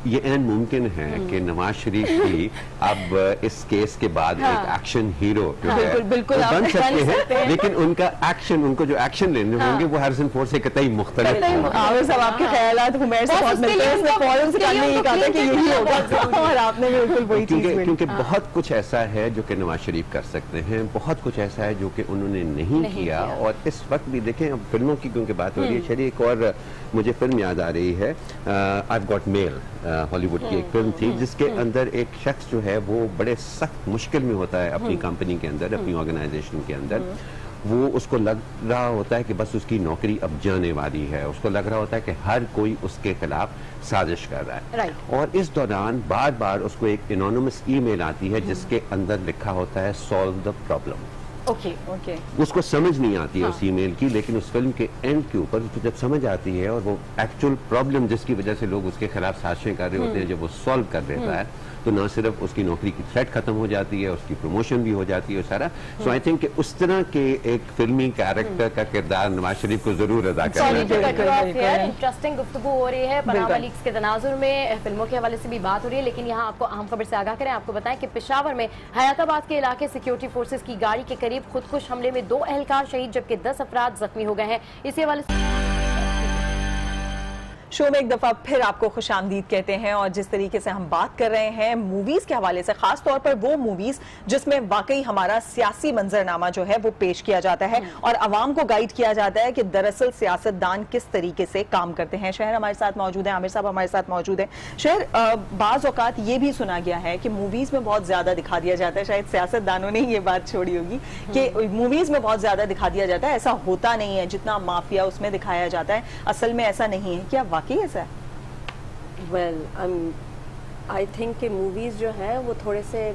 ये एन मुमकिन है कि नवाज शरीफ की अब इस केस के बाद एक एक्शन हीरो जो है बिल्कुल बन सकते हैं, लेकिन उनका एक्शन, उनको जो एक्शन लेने होंगे वो हैरिसन फोर्ड से कतई मुख्तलिफ होंगे। आमिर साहब आपके ख्यालात हुमैर से बहुत मिलते हैं, इसमें फौरन से कहने ही कहा था कि यही होगा और आपने बिल्कुल वही चीज बोली। क्योंकि बहुत कुछ ऐसा है जो कि नवाज शरीफ कर सकते हैं, बहुत कुछ ऐसा है जो कि उन्होंने नहीं किया। और इस वक्त भी देखें, अब फिल्मों की क्योंकि बात हो रही है, शरीक और मुझे फिल्म याद आ रही है आई गॉट मेल, हॉलीवुड की एक फिल्म थी जिसके अंदर एक शख्स जो है वो बड़े सख्त मुश्किल में होता है अपनी कंपनी के अंदर, अपनी ऑर्गेनाइजेशन के अंदर। वो उसको लग रहा होता है कि बस उसकी नौकरी अब जाने वाली है, उसको लग रहा होता है कि हर कोई उसके खिलाफ साजिश कर रहा है और इस दौरान बार बार उसको एक एनोनिमस ईमेल आती है जिसके अंदर लिखा होता है सॉल्व द प्रॉब्लम। ओके। उसको समझ नहीं आती है उस ईमेल की, लेकिन उस फिल्म के एंड के ऊपर उसको जब समझ आती है और वो एक्चुअल प्रॉब्लम जिसकी वजह से लोग उसके खिलाफ साजिशें कर रहे होते हैं, जब वो सॉल्व कर देता है तो ना सिर्फ उसकी नौकरी की थ्रेट खत्म हो जाती है, उसकी प्रमोशन भी हो जाती है सारा। सो आई थिंक उस तरह के एक फिल्मी कैरेक्टर का किरदार नवाज शरीफ को जरूर अदा करना चाहिए। इंटरेस्टिंग गुफ्तगू हो रही है, पनामा लीक्स के तनाजुर में फिल्मों के हवाले से भी बात हो रही है, लेकिन यहाँ आपको अहम खबर से आगाह करें, आपको बताएं कि पेशावर में हयाताबाद के इलाके सिक्योरिटी फोर्सेज की गाड़ी के करीब खुदकुश हमले में 2 एहलकार शहीद जबकि 10 अफराद जख्मी हो गए हैं। इसी हवाले से शो में एक दफा फिर आपको खुशामदीद कहते हैं और जिस तरीके से हम बात कर रहे हैं मूवीज के हवाले से, खास तौर पर वो मूवीज जिसमें वाकई हमारा सियासी मंजरनामा जो है वो पेश किया जाता है और अवाम को गाइड किया जाता है कि दरअसल सियासतदान किस तरीके से काम करते हैं। शहर हमारे साथ मौजूद है, आमिर साहब हमारे साथ मौजूद है। शहर, बाज औकात ये भी सुना गया है कि मूवीज में बहुत ज्यादा दिखा दिया जाता है, शायद सियासतदानों ने ये बात छोड़ी होगी कि मूवीज में बहुत ज्यादा दिखा दिया जाता है, ऐसा होता नहीं है जितना माफिया उसमें दिखाया जाता है, असल में ऐसा नहीं है। क्या वाकई ऐसा है? वेल आई थिंक कि मूवीज जो है वो थोड़े से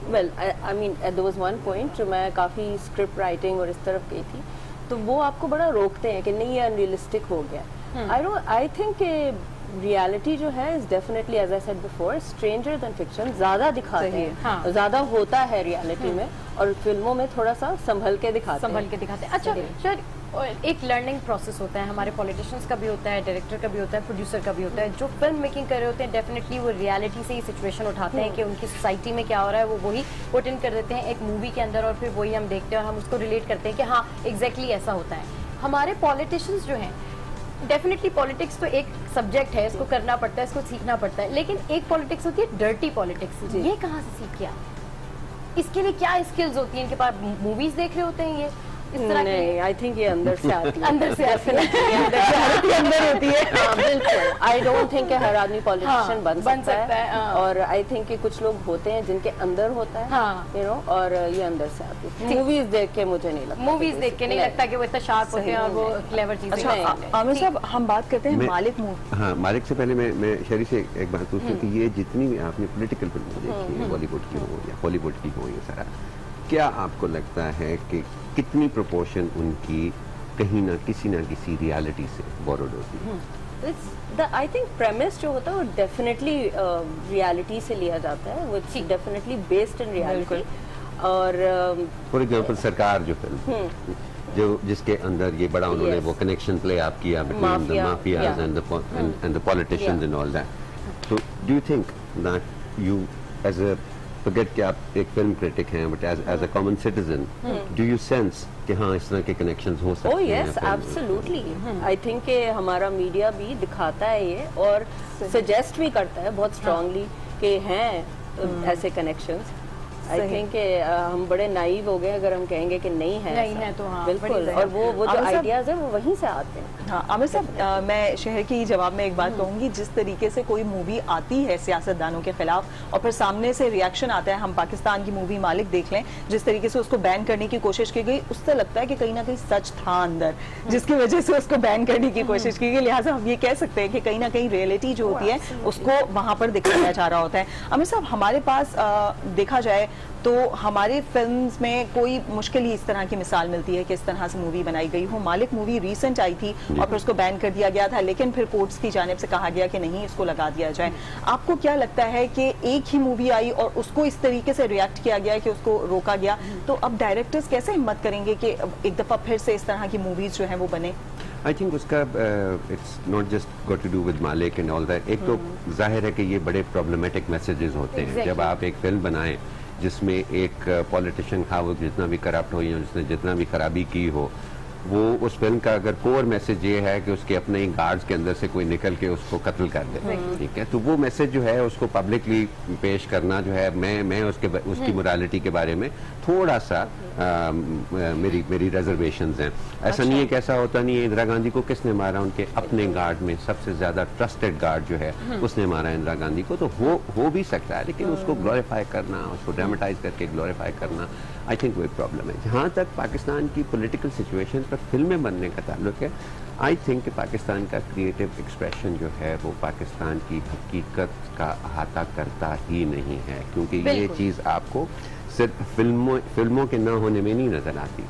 well I mean there was one point जो मैं काफ़ी स्क्रिप्ट राइटिंग और इस तरफ गई थी तो वो आपको बड़ा रोकते हैं कि नहीं ये अनरियलिस्टिक हो गया। आई थिंक रियलिटी जो है is definitely as I said before stranger than fiction, ज्यादा दिखाते हैं, ज्यादा होता है रियलिटी में और फिल्मों में थोड़ा सा संभल के दिखाते हैं। अच्छा सर, एक लर्निंग प्रोसेस होता है, हमारे पॉलिटिशियंस का भी होता है, डायरेक्टर का भी होता है, प्रोड्यूसर का भी होता है। जो फिल्म मेकिंग कर रहे होते हैं डेफिनेटली वो रियलिटी से ही सिचुएशन उठाते हैं कि उनकी सोसाइटी में क्या हो रहा है, वो वही पुट इन कर देते हैं एक मूवी के अंदर और फिर वही हम देखते हैं और हम उसको रिलेट करते हैं कि हाँ एग्जैक्टली ऐसा होता है। हमारे पॉलिटिशियंस जो हैं डेफिनेटली पॉलिटिक्स तो एक सब्जेक्ट है, इसको करना पड़ता है, इसको सीखना पड़ता है, लेकिन एक पॉलिटिक्स होती है डर्टी पॉलिटिक्स, ये कहाँ से सीख किया? इसके लिए क्या स्किल्स होती हैं इनके पास? मूवीज देख रहे होते हैं ये इस तरह? नहीं, आई थिंक ये अंदर से आती है, अंदर से अंदर होती है। बिल्कुल, आई डोंट थिंक हर आदमी पॉलिटिशियन बन सकता है और आई थिंक कुछ लोग होते हैं जिनके अंदर होता है यू नो, और ये अंदर से आती है। मूवीज देख के मुझे नहीं लगता, मूवीज देख के नहीं लगता कि वो इतना शार्प होते हैं और वो क्लेवर चीजें। आमिर साहब हम बात करते हैं मालिक मूवी। हाँ, मालिक से पहले मैं शहरी से एक बात पूछूं कि ये जितनी भी आपने पॉलिटिकल फिल्में देखी है, बॉलीवुड की हो या हॉलीवुड की हो, ये सारा क्या आपको लगता है कि कितनी प्रोपोर्शन उनकी कहीं ना किसी रियलिटी से बोरोड होती है? आई थिंक प्रेमिस जो होता है वो डेफिनेटली रियलिटी से लिया जाता है, वो डेफिनेटली बेस्ड इन रियलिटी। और फॉर एग्जांपल सरकार जो फिल्म जो जिसके अंदर ये बड़ा उन्होंने वो कनेक्शन प्ले आप किया between the mafias and the politicians and all that, तो do you think that you as a forget कि आप एक फिल्म क्रिटिक हैं, but as a common citizen do you sense कि हाँ इस तरह के कनेक्शंस हो सकते हैं? Oh yes, absolutely. I think कि हमारा मीडिया भी दिखाता है ये और सजेस्ट भी करता है बहुत स्ट्रांगली कि हैं ऐसे कनेक्शंस। आई थिंक हम बड़े नाइव हो गए अगर हम कहेंगे कि नहीं है तो हाँ, बिल्कुल, और वो जो आइडियाज है वो वहीं से आते हैं। हाँ आमिर साहब, मैं शहर की जवाब में एक बात कहूंगी, जिस तरीके से कोई मूवी आती है सियासतदानों के खिलाफ और फिर सामने से रिएक्शन आता है, हम पाकिस्तान की मूवी मालिक देख लें, जिस तरीके से उसको बैन करने की कोशिश की गई, उससे लगता है कि कहीं ना कहीं सच था अंदर जिसकी वजह से उसको बैन करने की कोशिश की गई। लिहाजा हम ये कह सकते हैं कि कहीं ना कहीं रियलिटी जो होती है उसको वहां पर दिखाया जा रहा होता है। आमिर साहब, हमारे पास देखा जाए तो हमारे फिल्म्स में कोई मुश्किल ही इस तरह की मिसाल मिलती है कि इस तरह से मूवी बनाई गई हो। मालिक मूवी रीसेंट आई थी और फिर उसको बैन कर दिया गया था, लेकिन फिर कोर्ट्स की जानिब से कहा गया कि नहीं, इसको लगा दिया जाए। आपको क्या लगता है कि एक ही मूवी आई और उसको इस तरीके से रिएक्ट किया गया कि उसको रोका गया, तो अब डायरेक्टर्स कैसे हिम्मत करेंगे कि एक दफा फिर से इस तरह की मूवीज जो है वो बने? आई थिंक उसका it's not just got to do with Malik and all that. एक तो जाहिर है कि ये बड़े प्रॉब्लमेटिक मैसेजेस होते हैं जब आप एक फिल्म बनाएं जिसमें एक पॉलिटिशियन था, वो जितना भी करप्ट हो या जिसने जितना भी खराबी की हो, वो उस फिल्म का अगर कोर मैसेज ये है कि उसके अपने ही गार्ड्स के अंदर से कोई निकल के उसको कत्ल कर दे, ठीक है, तो वो मैसेज जो है उसको पब्लिकली पेश करना जो है, मैं उसकी मोरालिटी के बारे में थोड़ा सा मेरी रिजर्वेशंस हैं। ऐसा नहीं है कि ऐसा होता नहीं है। इंदिरा गांधी को किसने मारा? उनके अपने गार्ड में सबसे ज्यादा ट्रस्टेड गार्ड जो है उसने मारा इंदिरा गांधी को। तो हो भी सकता है, लेकिन उसको ग्लोरीफाई करना, उसको ड्रामेटाइज करके ग्लोरीफाई करना, आई थिंक वो एक प्रॉब्लम है। जहाँ तक पाकिस्तान की पॉलिटिकल सिचुएशन पर फिल्में बनने का ताल्लुक है, आई थिंक कि पाकिस्तान का क्रिएटिव एक्सप्रेशन जो है वो पाकिस्तान की हकीकत का अहाता करता ही नहीं है, क्योंकि ये चीज़ आपको सिर्फ फिल्मों के ना होने में नहीं नजर आती।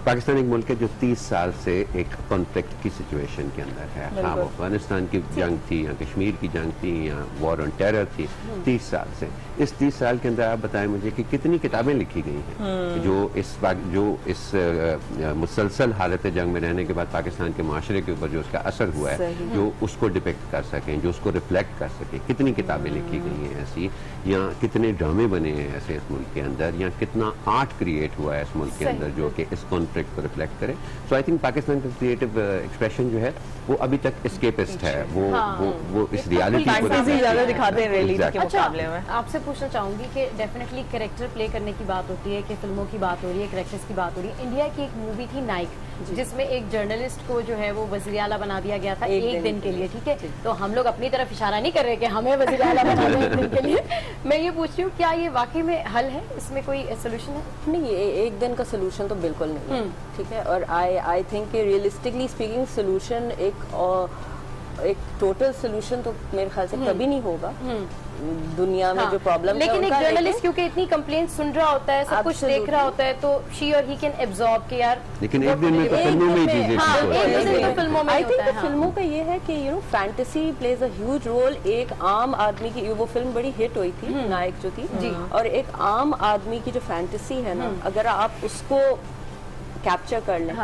पाकिस्तान एक मुल्क है जो 30 साल से एक कॉन्फ्लिक्ट की सिचुएशन के अंदर है। हाँ, वो अफगानिस्तान की जंग थी या कश्मीर की जंग थी या वॉर ऑन टेरर थी, 30 साल से। इस 30 साल के अंदर आप बताएं मुझे कि कितनी किताबें लिखी गई हैं जो इस मुसलसल हालत जंग में रहने के बाद पाकिस्तान के माशरे के ऊपर जो उसका असर हुआ है, जो उसको डिपेक्ट कर सकें, जो उसको रिफ्लेक्ट कर सकें। कितनी किताबें लिखी गई हैं ऐसी, या कितने ड्रामे बने हैं ऐसे इस मुल्क के अंदर, या कितना आर्ट क्रिएट हुआ है इस मुल्क के अंदर जो कि इस कॉन्फ्लिक्ट को रिफ्लेक्ट करे। सो आई थिंक पाकिस्तान का क्रिएटिव एक्सप्रेशन जो है वो अभी तक एस्केपिस्ट है। वो इस रियलिटी को ज्यादा दिखाते हैं रियलिटी के मुकाबले में। आपसे पूछना चाहूंगी कि डेफिनेटली कैरेक्टर प्ले करने की बात होती है, कि फिल्मों की बात हो रही है, कैरेक्टर्स की बात हो रही है। इंडिया की एक मूवी थी नाइक, जिसमें एक जर्नलिस्ट को जो है वो वज़ीर आला बना दिया गया था एक दिन के लिए, ठीक है। तो हम लोग अपनी तरफ इशारा नहीं कर रहे कि हमें वज़ीर आला बना दिया एक दिन के लिए। मैं ये पूछ रही हूँ, क्या ये वाकई में हल है? इसमें कोई सोल्यूशन है? नहीं, एक दिन का सोल्यूशन तो बिल्कुल नहीं है, ठीक है। और I think realistically speaking solution एक टोटल सोल्यूशन तो मेरे ख्याल से कभी नहीं होगा दुनिया में जो प्रॉब्लम। लेकिन एक जर्नलिस्ट क्योंकि इतनी कंप्लेंट सुन रहा होता है, सब कुछ देख रहा होता है, तो शी और ही कैन एब्जॉर्ब के यार। लेकिन एक दिन में तो फिल्मों में चीजें फिल्मों में आई थिंक फिल्मों का ये है कि you know fantasy plays a huge role. एक आम आदमी की वो फिल्म बड़ी हिट हुई थी नायक जो थी जी, और एक आम आदमी की जो फैंटेसी है ना, अगर आप उसको कैप्चर कर लें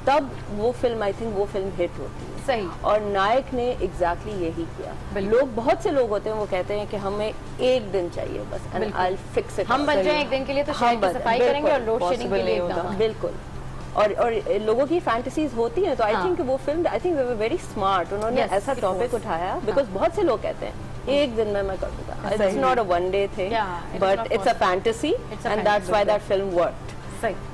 तब वो फिल्म, आई थिंक वो फिल्म हिट होती है। सही। और नायक ने एग्जैक्टली यही किया। लोग, बहुत से लोग होते हैं वो कहते हैं कि हमें एक दिन चाहिए बस, and I will fix it. हम बन जाएं एक दिन के लिए तो शहर की सफाई करेंगे और लोड शेडिंग के लिए बिल्कुल। और लोगों की फैंटेसीज होती हैं, तो आई थिंक वो film, I think way were very smart. उन्होंने ऐसा टॉपिक उठाया, बिकॉज बहुत से लोग कहते हैं एक दिन में मैं कर दूंगा। It's not a one day thing, but it's a fantasy, and that's why that film worked.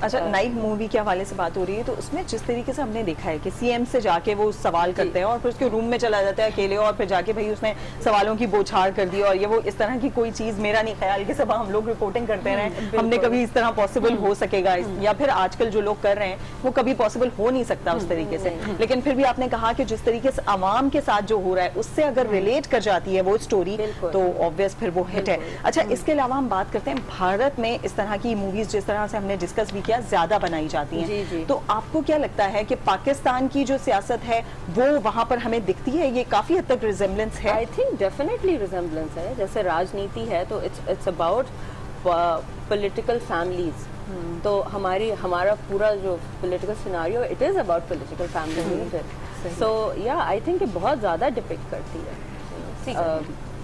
अच्छा, नाइट मूवी के हवाले से बात हो रही है, तो उसमें जिस तरीके से हमने देखा है कि सीएम से जाके वो सवाल करते हैं और फिर उसके रूम में चला जाता है अकेले, और फिर जाके भाई उसने सवालों की बौछार कर दी, और ये वो इस तरह की कोई चीज मेरा नहीं ख्याल कि सब हम लोग रिपोर्टिंग करते रहे हमने कभी इस तरह पॉसिबल हो सकेगा, या फिर आजकल जो लोग कर रहे हैं वो कभी पॉसिबल हो नहीं सकता उस तरीके से। लेकिन फिर भी आपने कहा कि जिस तरीके से अवाम के साथ जो हो रहा है उससे अगर रिलेट कर जाती है वो स्टोरी, तो ऑब्वियस फिर वो हिट है। अच्छा, इसके अलावा हम बात करते हैं भारत में इस तरह की मूवीज जिस तरह से हमने डिस्कस भी किया ज्यादा बनाई जाती हैं, तो आपको क्या लगता है कि पाकिस्तान की जो सियासत है वो वहां पर हमें दिखती है? ये काफी हद तक रिजेम्बलेंस है। आई थिंक डेफिनेटली रिजेम्बलेंस है। जैसे राजनीति है तो इट्स अबाउट पॉलिटिकल फैमिलीज, तो हमारा पूरा जो political scenario, it is about political families. So yeah I think बहुत ज्यादा डिपिक्ट करती है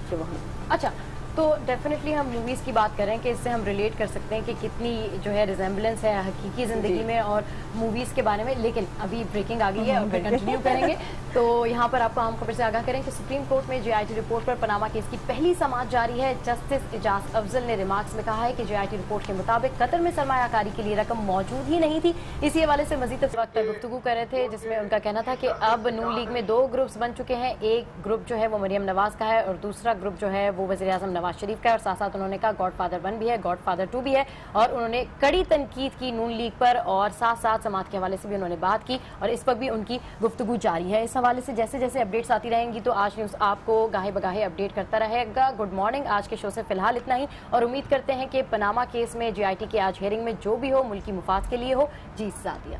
जो वहाँ। अच्छा, तो डेफिनेटली हम मूवीज़ की बात करें कि इससे हम रिलेट कर सकते हैं कि कितनी जो है रिजेम्बलेंस है हकीकी ज़िंदगी में और मूवीज़ के बारे में। लेकिन अभी ब्रेकिंग आ गई है और फिर कंटिन्यू करेंगे। तो यहाँ पर आपको आम खबर से आगाह करें कि सुप्रीम कोर्ट में JIT रिपोर्ट पर पनामा केस की पहली समाअत जारी है। जस्टिस इजाज अफजल ने रिमार्क्स में कहा है कि JIT रिपोर्ट के मुताबिक कतर में सरमायाकारी के लिए रकम मौजूद ही नहीं थी। इसी हवाले से मजीद वक्त गुफ्तगू कर रहे थे, जिसमें उनका कहना था कि अब नून लीग में 2 ग्रुप्स बन चुके हैं। एक ग्रुप जो है वो मरियम नवाज का है और दूसरा ग्रुप जो है वो वज़ीर आज़म नवाज शरीफ का है और साथ साथ उन्होंने कहा गॉडफादर 1 भी है, गॉडफादर 2 भी है और उन्होंने कड़ी तनकीद की नून लीग पर और साथ साथ समात के हवाले से भी उन्होंने बात की और इस वक्त भी उनकी गुफ्तगू जारी है। इस हवाले से जैसे जैसे अपडेट्स आती रहेंगी तो आज न्यूज़ आपको गाहे बगाहे अपडेट करता रहेगा। गुड मॉर्निंग आज के शो से फिलहाल इतना ही और उम्मीद करते हैं कि पनामा केस में JIT के आज हियरिंग में जो भी हो मुल्की मुफाद के लिए हो। जी सादिया।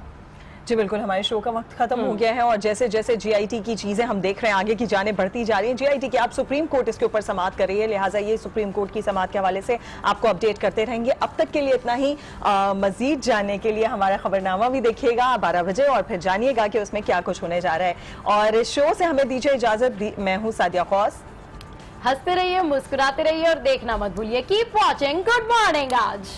जी बिल्कुल, हमारे शो का वक्त खत्म हो गया है और जैसे जैसे JIT की चीजें हम देख रहे हैं आगे की जाने बढ़ती जा रही हैं। JIT की आप सुप्रीम कोर्ट इसके ऊपर समाअत कर रही है, लिहाजा ये सुप्रीम कोर्ट की समाअत के हवाले से आपको अपडेट करते रहेंगे। अब तक के लिए इतना ही। मजीद जानने के लिए हमारा खबरनामा भी देखिएगा 12 बजे और फिर जानिएगा कि उसमें क्या कुछ होने जा रहा है। और शो से हमें दीजिए इजाजत, मैं हूँ सादिया खौस। हंसते रहिए, मुस्कुराते रहिए और देखना मत भूलिए कीप वॉचिंग गुड मॉर्निंग आज।